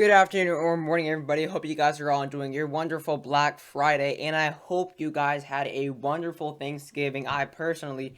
Good afternoon or morning, everybody. Hope you guys are all enjoying your wonderful Black Friday, and I hope you guys had a wonderful Thanksgiving. I personally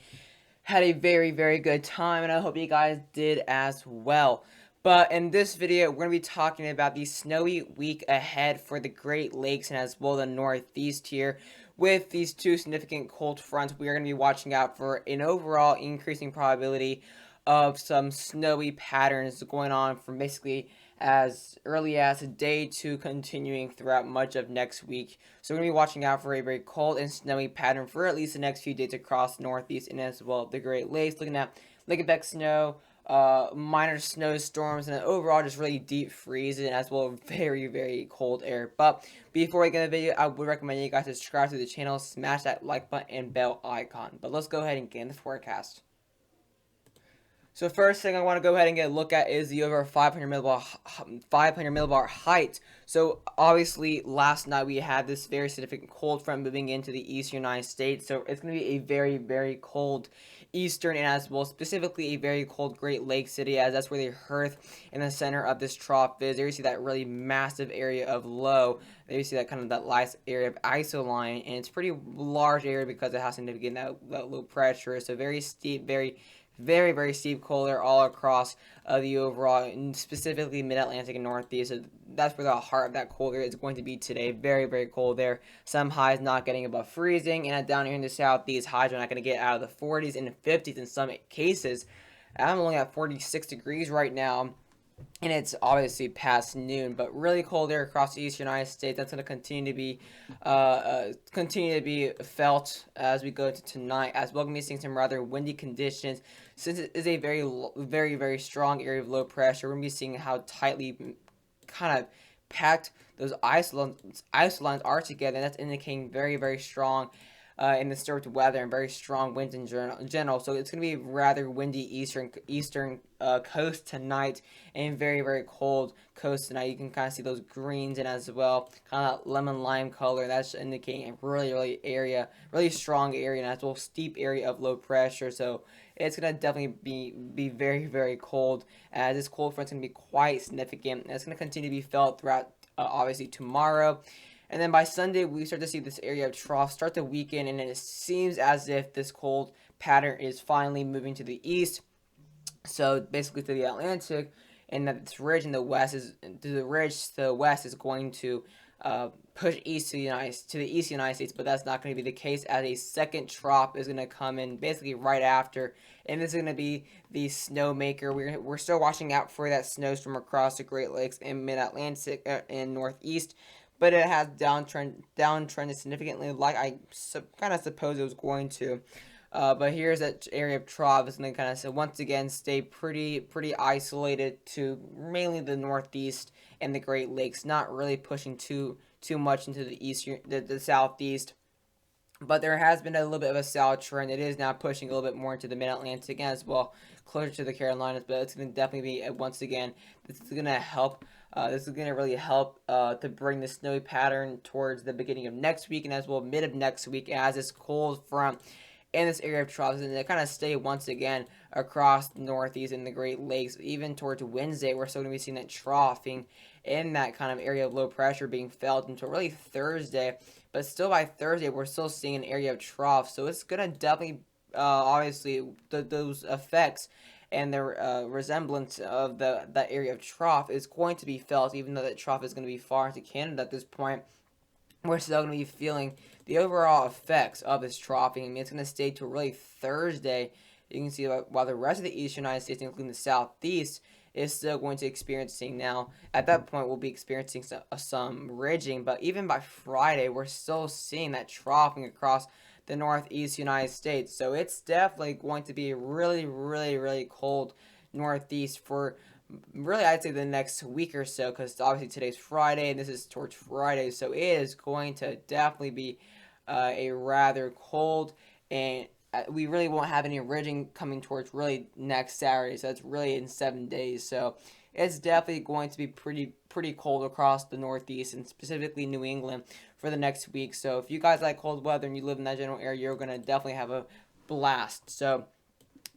had a very good time, and I hope you guys did as well. But in this video, we're going to be talking about the snowy week ahead for the Great Lakes and as well the Northeast here. With these two significant cold fronts, we are going to be watching out for an overall increasing probability of some snowy patterns going on from basically as early as day 2 continuing throughout much of next week. So we're going to be watching out for a very cold and snowy pattern for at least the next few days across the Northeast and as well the Great Lakes. Looking at lake effect snow, minor snowstorms, and overall just really deep freezing as well very cold air. But before we get into the video, I would recommend you guys subscribe to the channel, smash that like button and bell icon. But let's go ahead and get in the forecast. So first thing I want to go ahead and get a look at is the over 500 millibar height. So obviously last night we had this very significant cold front moving into the eastern United States. So it's going to be a very cold eastern and as well specifically a very cold Great Lake city, as that's where the Earth in the center of this trough is. There you see that really massive area of low. There you see that kind of that last area of isoline, and it's a pretty large area because it has significant that low pressure. So very steep, very steep cold there all across the overall, and specifically mid-Atlantic and Northeast. So that's where the heart of that cold area is going to be today. Very cold there. Some highs not getting above freezing, and down here in the Southeast, highs are not going to get out of the 40s and 50s in some cases. I'm only at 46 degrees right now, and it's obviously past noon, but really cold air across the eastern United States. That's going to continue to be felt as we go to tonight, as well. Going to be seeing some rather windy conditions. Since it is a very strong area of low pressure, we're going to be seeing how tightly kind of packed those ice lines are together, and that's indicating very strong in the disturbed weather and very strong winds in general. So it's going to be rather windy eastern coast tonight, and very cold coast tonight. You can kind of see those greens and as well kind of lemon lime color. That's indicating a really strong area, and as well steep area of low pressure. So it's going to definitely be very cold, as this cold front's going to be quite significant, and it's going to continue to be felt throughout obviously tomorrow. And then by Sunday, we start to see this area of trough start to weaken, and it seems as if this cold pattern is finally moving to the east. So basically to the Atlantic, and that this ridge in the west is going to push east to the east United States, but that's not going to be the case, as a second trough is going to come in basically right after, and this is going to be the snowmaker. We're still watching out for that snowstorm across the Great Lakes and Mid Atlantic and Northeast, but it has downtrended significantly, like I kind of suppose it was going to. But here's that area of trough is going to kind of, so once again, stay pretty isolated to mainly the Northeast and the Great Lakes, not really pushing too much into the Southeast. But there has been a little bit of a south trend. It is now pushing a little bit more into the Mid-Atlantic as well, closer to the Carolinas. But it's going to definitely be, once again, this is going to help. This is going to really help to bring the snowy pattern towards the beginning of next week and as well mid of next week, as this cold front in this area of troughs, and they kind of stay once again across the Northeast and the Great Lakes. Even towards Wednesday, we're still going to be seeing that troughing in that kind of area of low pressure being felt until really Thursday. But still by Thursday, we're still seeing an area of trough. So it's going to definitely, obviously, those effects and the resemblance of that area of trough is going to be felt, even though that trough is going to be far into Canada at this point. We're still going to be feeling the overall effects of this troughing. I mean, it's going to stay till really Thursday. You can see while the rest of the eastern United States, including the Southeast, is still going to experiencing now. At that point, we'll be experiencing some ridging, but even by Friday, we're still seeing that troughing across the Northeast United States. So it's definitely going to be really cold Northeast for really, I'd say the next week or so, because obviously today's Friday and this is towards Friday, so it is going to definitely be a rather cold, and we really won't have any ridging coming towards really next Saturday, so that's really in 7 days. So it's definitely going to be pretty cold across the Northeast and specifically New England for the next week. So if you guys like cold weather and you live in that general area, you're going to definitely have a blast. So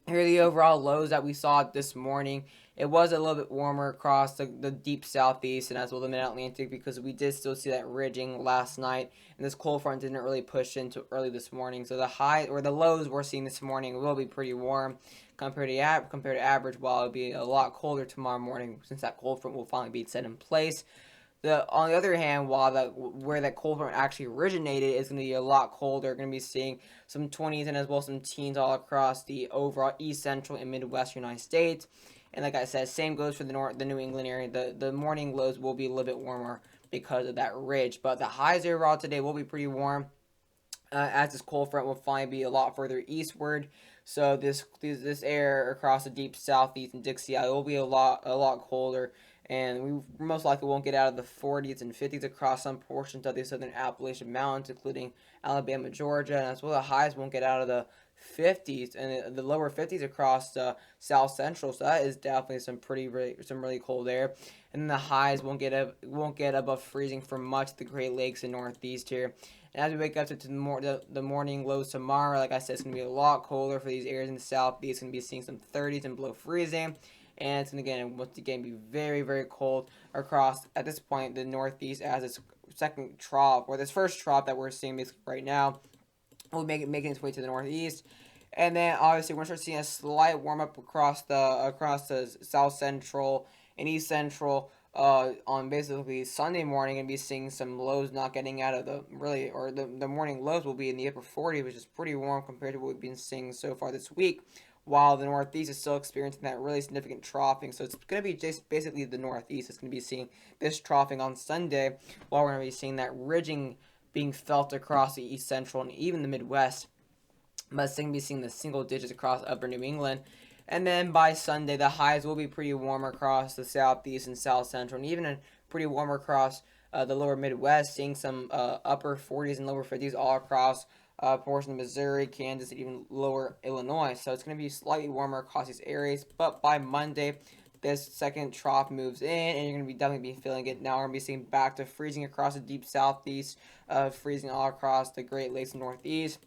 here are the overall lows that we saw this morning it was a little bit warmer across the deep southeast and as well the mid-Atlantic because we did still see that ridging last night, and this cold front didn't really push into early this morning. So the high or the lows we're seeing this morning will be pretty warm compared to average, while it'll be a lot colder tomorrow morning since that cold front will finally be set in place. On the other hand, while where that cold front actually originated is going to be a lot colder, going to be seeing some 20s and as well some teens all across the overall east central and midwestern United States. And like I said, same goes for the New England area. The morning lows will be a little bit warmer because of that ridge, but the highs overall today will be pretty warm. As this cold front will finally be a lot further eastward, so this air across the deep southeast and Dixie Isle will be a lot colder, and we most likely won't get out of the 40s and 50s across some portions of the southern Appalachian Mountains, including Alabama, Georgia, and as well the highs won't get out of the 50s and the lower 50s across the south central. So that is definitely some really cold air, and then the highs won't get above freezing for much of the Great Lakes and Northeast here. And as we wake up to the morning lows tomorrow, like I said, it's going to be a lot colder for these areas in the southeast. It's going to be seeing some 30s and below freezing. And it's going to once again be very, very cold across, at this point, the northeast as its second trough, or this first trough that we're seeing basically right now, will making its way to the northeast. And then obviously we're going to start seeing a slight warm up across the south central and east central on basically Sunday morning, and be seeing some lows not getting out of the morning lows will be in the upper 40s, which is pretty warm compared to what we've been seeing so far this week, while the Northeast is still experiencing that really significant troughing. So it's going to be just basically the Northeast that's going to be seeing this troughing on Sunday, while we're going to be seeing that ridging being felt across the East Central and even the Midwest, but it's going to be seeing the single digits across upper New England. And then by Sunday, the highs will be pretty warm across the southeast and south central, and even pretty warm across the lower Midwest, seeing some upper 40s and lower 50s all across portions of Missouri, Kansas, and even lower Illinois. So it's going to be slightly warmer across these areas. But by Monday, this second trough moves in, and you're going to be definitely be feeling it. Now we're going to be seeing back to freezing across the deep southeast, freezing all across the Great Lakes and Northeast.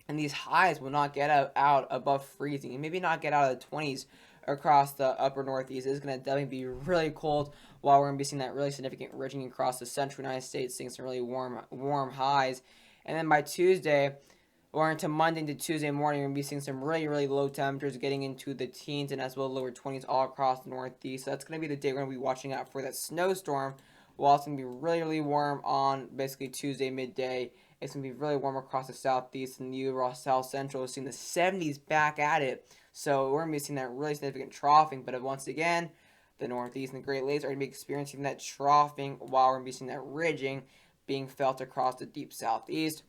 And these highs will not get out above freezing, and maybe not get out of the 20s across the upper northeast. It's going to definitely be really cold, while we're going to be seeing that really significant ridging across the central United States, seeing some really warm highs. And then by Tuesday, or into Monday into Tuesday morning, we're going to be seeing some really, really low temperatures getting into the teens and as well lower 20s all across the northeast. So that's going to be the day we're going to be watching out for that snowstorm, while it's going to be really, really warm on basically Tuesday midday. It's going to be really warm across the southeast and the overall south central. We're seeing the 70s back at it. So we're going to be seeing that really significant troughing. But once again, the northeast and the Great Lakes are going to be experiencing that troughing, while we're going to be seeing that ridging being felt across the deep southeast.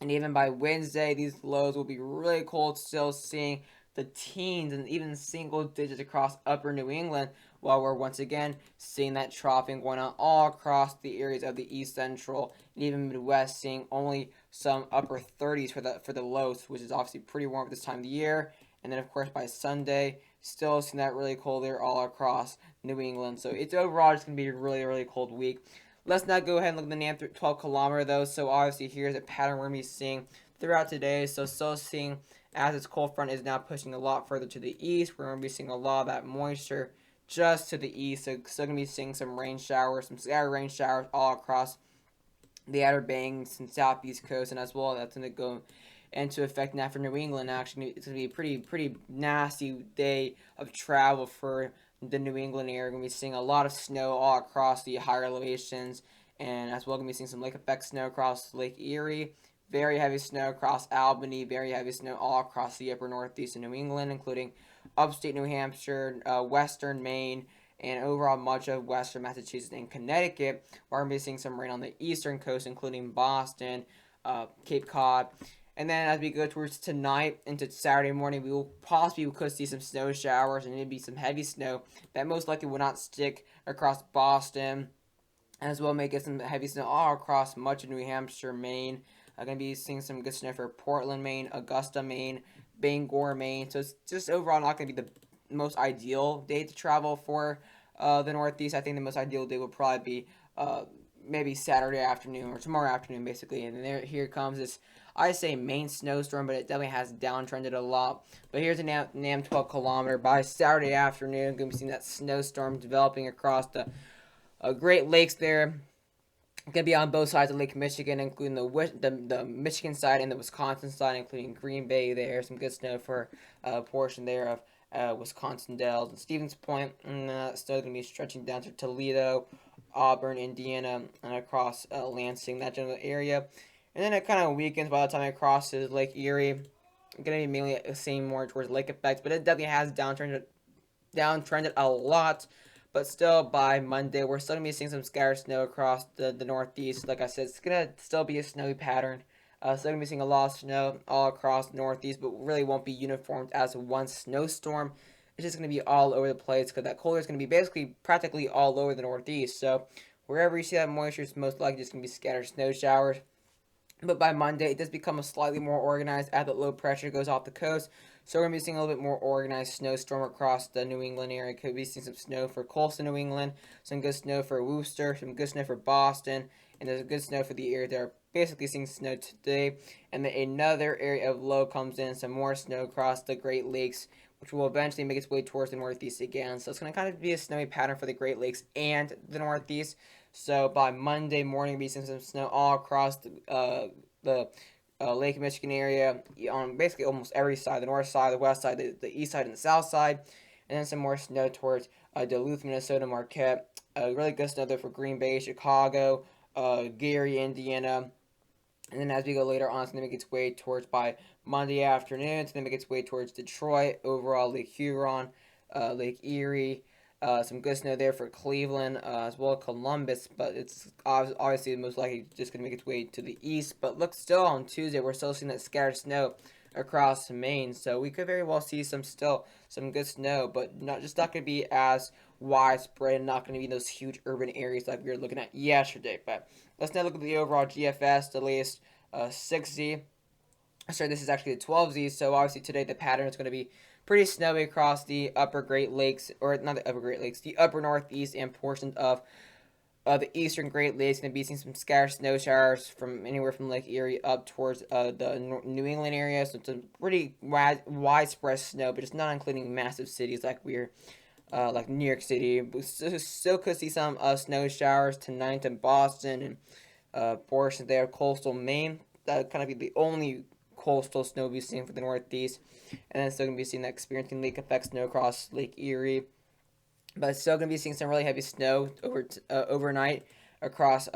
And even by Wednesday, these lows will be really cold, still seeing the teens and even single digits across upper New England, while we're once again seeing that troughing going on all across the areas of the East Central and even Midwest, seeing only some upper 30s for the lows, which is obviously pretty warm at this time of the year. And then of course by Sunday, still seeing that really cold air all across New England. So it's overall just going to be a really, really cold week. Let's now go ahead and look at the NAM 12 kilometer though. So obviously here's a pattern we're going to be seeing throughout today. So still seeing as its cold front is now pushing a lot further to the east, we're going to be seeing a lot of that moisture just to the east. So still going to be seeing some rain showers, some scattered rain showers all across the Outer Banks and southeast coast, and as well that's going to go into effect now for New England. Actually, it's going to be a pretty nasty day of travel for the New England area. We're going to be seeing a lot of snow all across the higher elevations, and as well going to be seeing some lake effect snow across Lake Erie. Very heavy snow across Albany, very heavy snow all across the upper northeast of New England, including upstate New Hampshire, western Maine, and overall much of western Massachusetts and Connecticut. We're going to be seeing some rain on the eastern coast, including Boston, Cape Cod. And then as we go towards tonight into Saturday morning, we could see some snow showers and maybe some heavy snow that most likely will not stick across Boston, as well may get some heavy snow all across much of New Hampshire, Maine. I'm going to be seeing some good snow for Portland, Maine, Augusta, Maine, Bangor, Maine. So it's just overall not going to be the most ideal day to travel for the Northeast. I think the most ideal day will probably be maybe Saturday afternoon or tomorrow afternoon, basically. And here comes this, I say main snowstorm, but it definitely has downtrended a lot. But here's a NAM 12 kilometer. By Saturday afternoon, going to be seeing that snowstorm developing across the Great Lakes there. Going to be on both sides of Lake Michigan, including the Michigan side and the Wisconsin side, including Green Bay there. Some good snow for a portion there of Wisconsin Dells and Stevens Point. And snow going to be stretching down to Toledo, Auburn, Indiana, and across Lansing, that general area. And then it kind of weakens by the time it crosses Lake Erie. Going to be mainly seeing more towards lake effects, but it definitely has downtrended a lot. But still, by Monday, we're still going to be seeing some scattered snow across the Northeast. Like I said, it's going to still be a snowy pattern. Still going to be seeing a lot of snow all across the Northeast, but really won't be uniformed as one snowstorm. It's just going to be all over the place because that cold air is going to be basically practically all over the Northeast. So wherever you see that moisture, it's most likely just going to be scattered snow showers. But by Monday, it does become a slightly more organized as the low pressure goes off the coast. So we're going to be seeing a little bit more organized snowstorm across the New England area. Could be seeing some snow for coastal New England, some good snow for Worcester, some good snow for Boston, and there's good snow for the area that are basically seeing snow today. And then another area of low comes in, some more snow across the Great Lakes, which will eventually make its way towards the Northeast again. So it's going to kind of be a snowy pattern for the Great Lakes and the Northeast. So by Monday morning, we'll be seeing some snow all across the Lake Michigan area on basically almost every side, the north side, the west side, the east side, and the south side. And then some more snow towards Duluth, Minnesota, Marquette. Really good snow there for Green Bay, Chicago, Gary, Indiana. And then as we go later on, it's going to make its way towards by Monday afternoon. It's going to make its way towards Detroit, overall Lake Huron, Lake Erie. Some good snow there for Cleveland as well as Columbus, but it's obviously most likely just going to make its way to the east. But look, still on Tuesday, we're still seeing that scattered snow across Maine, so we could very well see some good snow, but not going to be as widespread and not going to be in those huge urban areas like we were looking at yesterday. But let's now look at the overall GFS, the latest 6Z. Sorry, this is actually the 12Z, so obviously today the pattern is going to be pretty snowy across the upper Great Lakes, or not the upper Great Lakes, the upper Northeast and portions of the eastern Great Lakes. Going to be seeing some scattered snow showers from anywhere from Lake Erie up towards the New England area. So it's a pretty widespread snow, but it's not including massive cities like like New York City. We still could see some snow showers tonight in Boston and portions there of coastal Maine. That would kind of be the only coastal snow we'll be seeing for the Northeast. And then still going to be seeing that experiencing lake effect snow across Lake Erie. But still going to be seeing some really heavy snow overnight across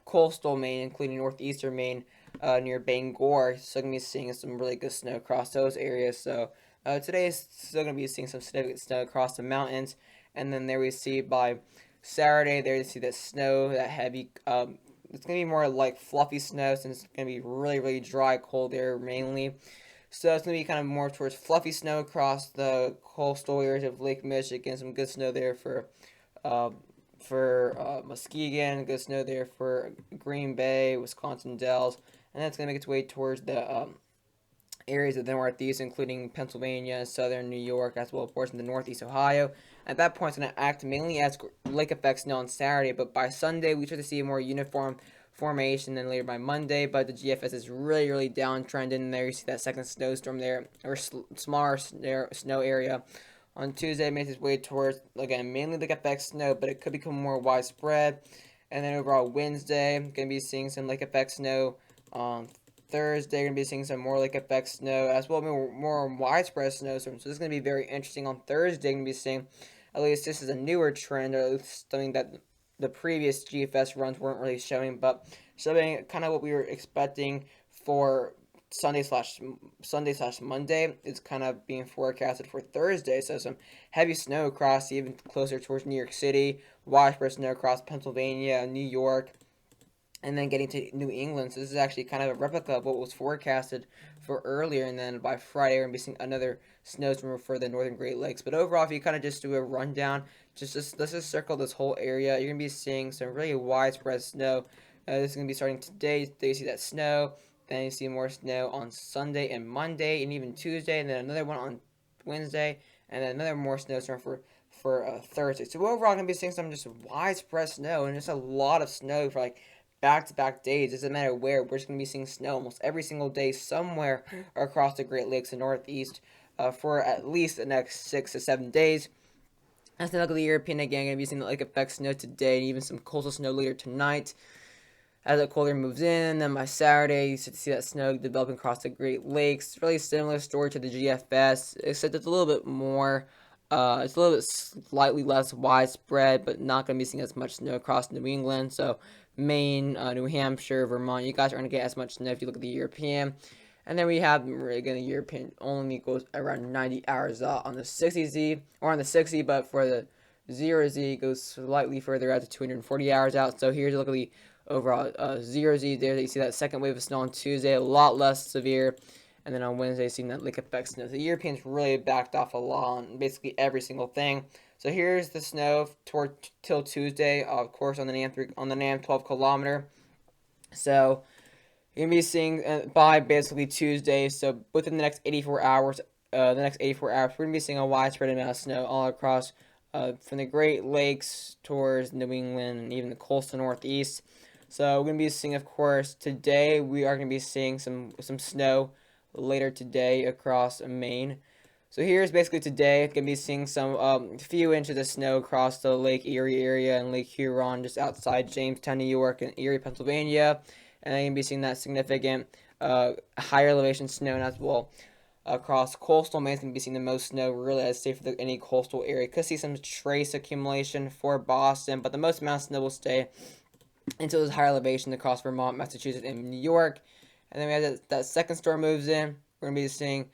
coastal Maine, including northeastern Maine near Bangor. Still going to be seeing some really good snow across those areas. So today is still going to be seeing some significant snow across the mountains. And then there we see by Saturday, there you see that snow, that heavy. It's going to be more like fluffy snow since it's going to be really, really dry, cold air mainly. So it's going to be kind of more towards fluffy snow across the coastal areas of Lake Michigan. Some good snow there for Muskegon. Good snow there for Green Bay, Wisconsin Dells. And then it's going to make its way towards the areas of the Northeast, including Pennsylvania, southern New York, as well as portions of the Northeast Ohio. At that point, it's going to act mainly as lake effect snow on Saturday, but by Sunday, we start to see a more uniform formation, then later by Monday, but the GFS is really, really downtrending. And there you see that second snowstorm there, or smaller snow area. On Tuesday, it makes its way towards, again, mainly lake effect snow, but it could become more widespread. And then overall, Wednesday, going to be seeing some lake effect snow. On Thursday, going to be seeing some more lake effect snow, as well as more widespread snowstorms. So this is going to be very interesting. On Thursday, going to be seeing, at least this is a newer trend, or at least something that the previous GFS runs weren't really showing, but showing kind of what we were expecting for Sunday slash Monday is kind of being forecasted for Thursday. So some heavy snow across even closer towards New York City, widespread snow across Pennsylvania, New York, and then getting to New England. So this is actually kind of a replica of what was forecasted for earlier. And then by Friday, we're going to be seeing another snowstorm for the northern Great Lakes. But overall, if you kind of just do a rundown, let's just circle this whole area. You're going to be seeing some really widespread snow. This is going to be starting today. Today you see that snow. Then you see more snow on Sunday and Monday, and even Tuesday, and then another one on Wednesday, and then another more snowstorm for for Thursday. So overall, going to be seeing some just widespread snow and just a lot of snow for like back-to-back days. Doesn't matter where. We're just going to be seeing snow almost every single day somewhere across the Great Lakes and Northeast for at least the next 6 to 7 days. As they look at the European again, going to be seeing the lake effect snow today and even some coastal snow later tonight as the colder moves in. And then by Saturday, you start to see that snow developing across the Great Lakes. Really similar story to the GFS, except it's a little bit more. It's a little bit slightly less widespread, but not going to be seeing as much snow across New England. So Maine, New Hampshire, Vermont, you guys aren't going to get as much snow if you look at the European. And then we have, again, the European only goes around 90 hours on the 60Z, or on the 60, but for the 0Z, it goes slightly further out to 240 hours out. So here's a look at the overall 0Z there. You see that second wave of snow on Tuesday, a lot less severe. And then on Wednesday, seeing that lake effect snow. The Europeans really backed off a lot on basically every single thing. So here's the snow till Tuesday, of course, on the NAM 12 kilometer. So you're gonna be seeing by basically Tuesday. So within the next 84 hours, we're gonna be seeing a widespread amount of snow all across from the Great Lakes towards New England and even the coastal Northeast. So we're gonna be seeing, of course, today we are gonna be seeing some snow later today across Maine. So here's basically today. Gonna be seeing some few inches of snow across the Lake Erie area and Lake Huron, just outside Jamestown, New York, and Erie, Pennsylvania. And I'm gonna be seeing that significant higher elevation snow as well across coastal Maine. Gonna be seeing the most snow, really, I'd say, for any coastal area. Could see some trace accumulation for Boston, but the most amount of snow will stay until there's higher elevation across Vermont, Massachusetts, and New York. And then we have that second storm moves in. We're gonna be seeing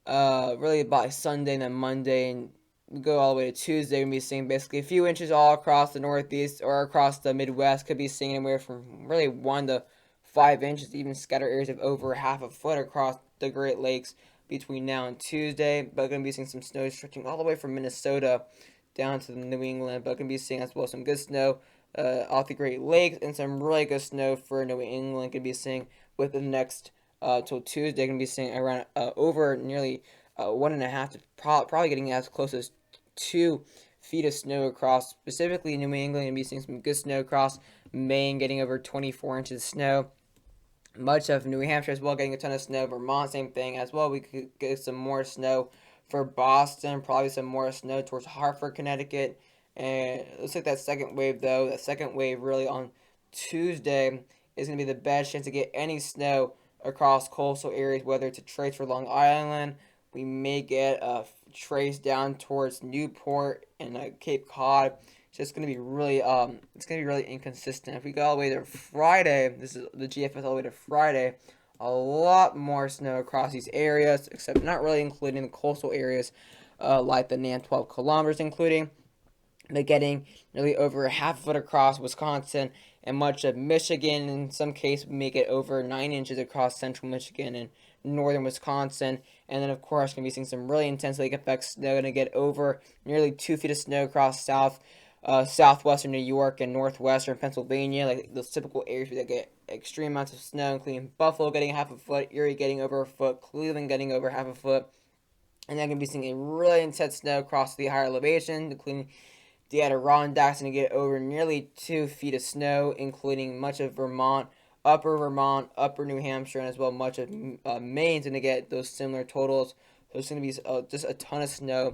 really by Sunday and then Monday, and we go all the way to Tuesday. We're gonna be seeing basically a few inches all across the Northeast or across the Midwest. Could be seeing anywhere from really 1 to 5 inches, even scattered areas of over half a foot across the Great Lakes between now and Tuesday. But gonna be seeing some snow stretching all the way from Minnesota down to New England. But gonna be seeing as well some good snow off the Great Lakes and some really good snow for New England. Could be seeing within the next till Tuesday. Going to be seeing around over nearly 1.5 to probably getting as close as 2 feet of snow across, specifically New England. Going to be seeing some good snow across Maine, getting over 24 inches of snow. Much of New Hampshire as well, getting a ton of snow. Vermont, same thing as well. We could get some more snow for Boston, probably some more snow towards Hartford, Connecticut. And it looks like that second wave, though, that second wave really on Tuesday is going to be the best chance to get any snow across coastal areas, whether it's a trace for Long Island. We may get a trace down towards Newport and Cape Cod. It's just going to be really, it's going to be really inconsistent. If we go all the way to Friday, this is the GFS all the way to Friday, a lot more snow across these areas, except not really including the coastal areas like the NAM 12 kilometers, including. They're getting nearly over a half foot across Wisconsin and much of Michigan. In some cases, we may get over 9 inches across central Michigan and northern Wisconsin. And then, of course, going to be seeing some really intense lake effects snow. Going to get over nearly 2 feet of snow across southwestern New York and northwestern Pennsylvania, like those typical areas that get extreme amounts of snow, including Buffalo getting half a foot, Erie getting over a foot, Cleveland getting over half a foot. And then going to be seeing a really intense snow across the higher elevation, including the Adirondacks, going to get over nearly 2 feet of snow, including much of Vermont, upper New Hampshire, and as well much of Maine's going to get those similar totals. So it's going to be just a ton of snow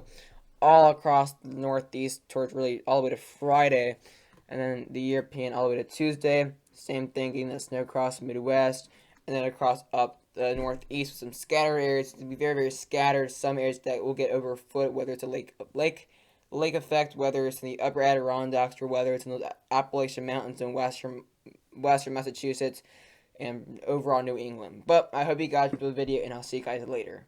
all across the Northeast towards really all the way to Friday. And then the European all the way to Tuesday. Same thing, getting that snow across the Midwest. And then across up the Northeast with some scattered areas. It's going to be very, very scattered. Some areas that will get over a foot, whether it's a lake effect, whether it's in the upper Adirondacks or whether it's in those Appalachian Mountains in western Massachusetts and overall New England. But I hope you guys enjoyed the video, and I'll see you guys later.